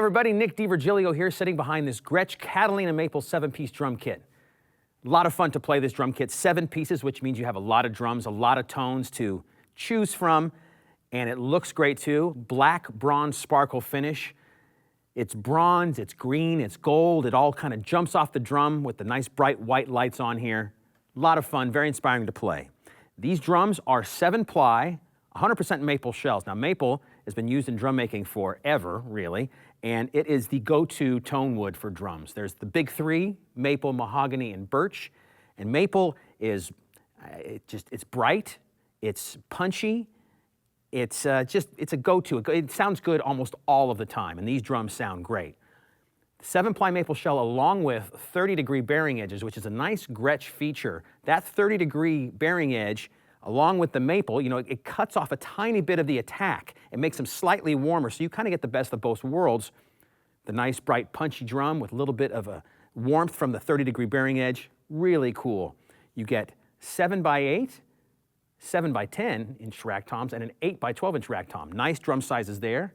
everybody, Nick DiVirgilio here, sitting behind this Gretsch Catalina Maple 7-piece drum kit. A lot of fun to play this drum kit, 7 pieces, which means you have a lot of drums, a lot of tones to choose from, and it looks great too. Black bronze sparkle finish. It's bronze, it's green, it's gold. It all kind of jumps off the drum with the nice bright white lights on here. A lot of fun, very inspiring to play. These drums are 7-ply, 100% maple shells. Now, maple has been used in drum making forever, really, and it is the go-to tone wood for drums. There's the big 3, maple, mahogany, and birch. And maple is, it's bright, it's punchy, it's a go-to. It sounds good almost all of the time, and these drums sound great. 7-ply maple shell along with 30-degree bearing edges, which is a nice Gretsch feature. That 30-degree bearing edge, along with the maple, you know, it cuts off a tiny bit of the attack. It makes them slightly warmer, so you kind of get the best of both worlds. The nice, bright, punchy drum with a little bit of a warmth from the 30-degree bearing edge. Really cool. You get 7x8, 7x10-inch rack toms, and an 8x12-inch rack tom. Nice drum sizes there.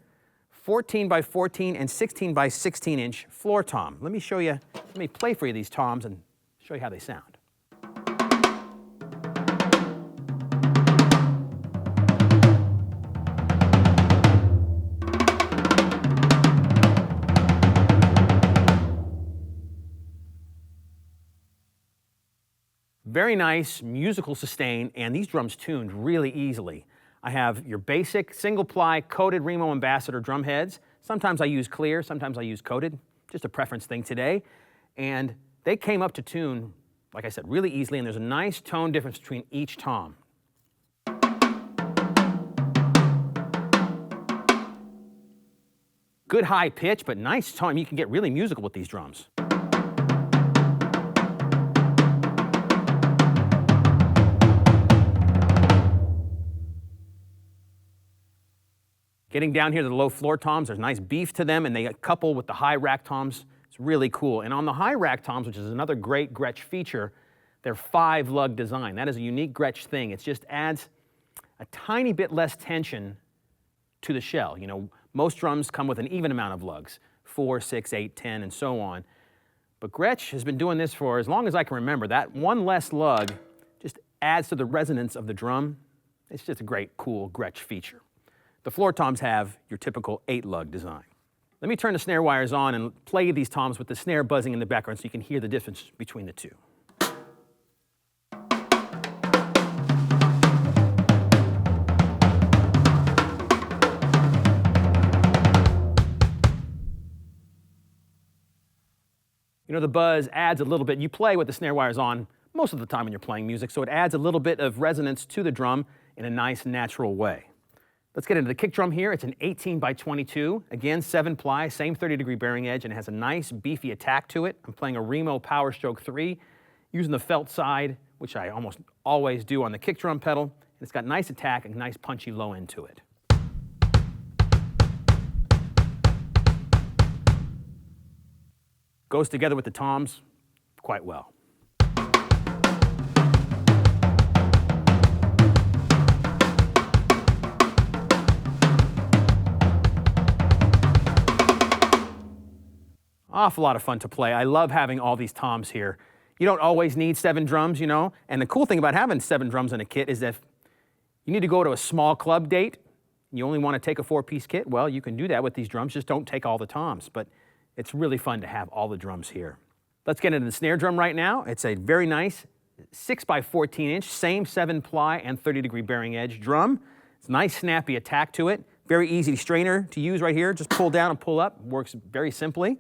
14x14 and 16x16-inch floor tom. Let me show you, let me play for you these toms and show you how they sound. Very nice musical sustain, and these drums tuned really easily. I have your basic single-ply coated Remo Ambassador drum heads. Sometimes I use clear, sometimes I use coated, just a preference thing today. And they came up to tune, like I said, really easily, and there's a nice tone difference between each tom. Good high pitch, but nice tone. You can get really musical with these drums. Getting down here to the low floor toms, there's nice beef to them, and they couple with the high rack toms. It's really cool. And on the high rack toms, which is another great Gretsch feature, they're 5-lug design. That is a unique Gretsch thing. It just adds a tiny bit less tension to the shell. You know, most drums come with an even amount of lugs, 4, 6, 8, 10, and so on. But Gretsch has been doing this for as long as I can remember. That one less lug just adds to the resonance of the drum. It's just a great, cool Gretsch feature. The floor toms have your typical 8-lug design. Let me turn the snare wires on and play these toms with the snare buzzing in the background so you can hear the difference between the two. You know, the buzz adds a little bit. You play with the snare wires on most of the time when you're playing music, so it adds a little bit of resonance to the drum in a nice, natural way. Let's get into the kick drum here. It's an 18x22, again 7-ply, same 30-degree bearing edge, and it has a nice beefy attack to it. I'm playing a Remo Power Stroke 3, using the felt side, which I almost always do on the kick drum pedal. And it's got nice attack and nice punchy low end to it. Goes together with the toms quite well. Awful lot of fun to play. I love having all these toms here. You don't always need 7 drums, you know, and the cool thing about having 7 drums in a kit is that if you need to go to a small club date, and you only want to take a 4-piece kit, well, you can do that with these drums, just don't take all the toms, but it's really fun to have all the drums here. Let's get into the snare drum right now. It's a very nice 6x14-inch, same 7-ply and 30-degree bearing edge drum. It's a nice snappy attack to it. Very easy strainer to use right here. Just pull down and pull up. Works very simply.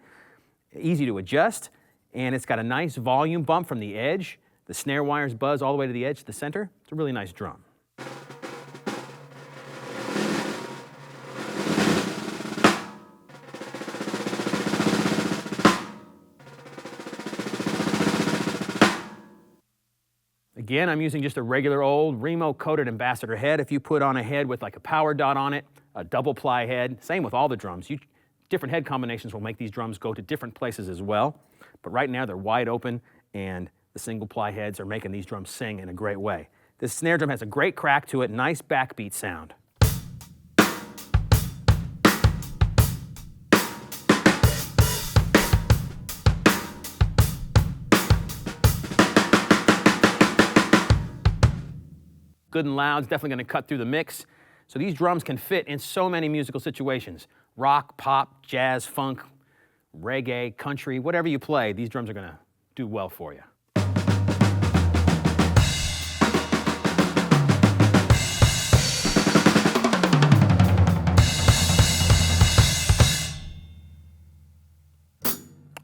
Easy to adjust, and it's got a nice volume bump from the edge. The snare wires buzz all the way to the edge to the center. It's a really nice drum. Again, I'm using just a regular old Remo coated Ambassador head. If you put on a head with like a power dot on it, a double ply head, same with all the drums. Different head combinations will make these drums go to different places as well. But right now they're wide open, and the single ply heads are making these drums sing in a great way. This snare drum has a great crack to it, nice backbeat sound. good and loud. It's definitely going to cut through the mix. So these drums can fit in so many musical situations. Rock, pop, jazz, funk, reggae, country, whatever you play, these drums are going to do well for you.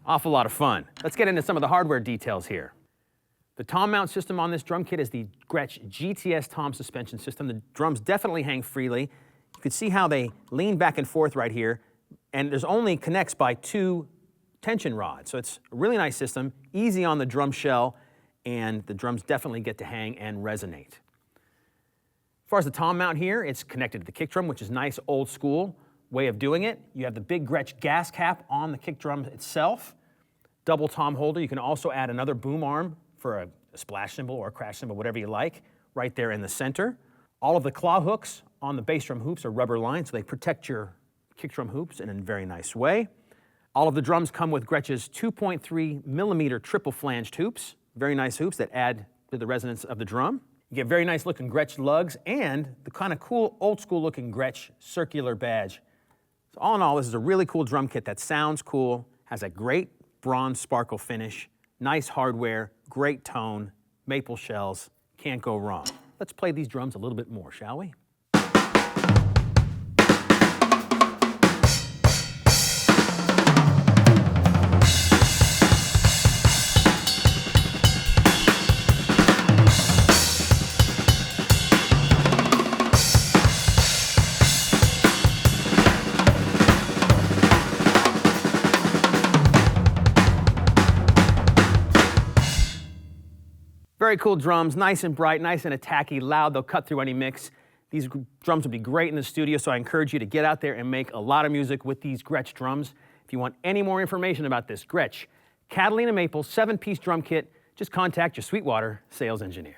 Awful lot of fun. Let's get into some of the hardware details here. The tom mount system on this drum kit is the Gretsch GTS tom suspension system. The drums definitely hang freely. You can see how they lean back and forth right here, and there's only connects by 2 tension rods. So it's a really nice system, easy on the drum shell, and the drums definitely get to hang and resonate. As far as the tom mount here, it's connected to the kick drum, which is nice old school way of doing it. You have the big Gretsch gas cap on the kick drum itself. Double tom holder. You can also add another boom arm for a splash cymbal or a crash cymbal, whatever you like, right there in the center. All of the claw hooks on the bass drum hoops are rubber lined, so they protect your kick drum hoops in a very nice way. All of the drums come with Gretsch's 2.3 millimeter triple flanged hoops, very nice hoops that add to the resonance of the drum. You get very nice looking Gretsch lugs and the kind of cool old school looking Gretsch circular badge. So all in all, this is a really cool drum kit that sounds cool, has a great bronze sparkle finish, nice hardware, great tone, maple shells, can't go wrong. Let's play these drums a little bit more, shall we? Very cool drums, nice and bright, nice and attacky, loud. They'll cut through any mix. These drums will be great in the studio, so I encourage you to get out there and make a lot of music with these Gretsch drums. If you want any more information about this Gretsch Catalina Maple 7-piece drum kit, just contact your Sweetwater sales engineer.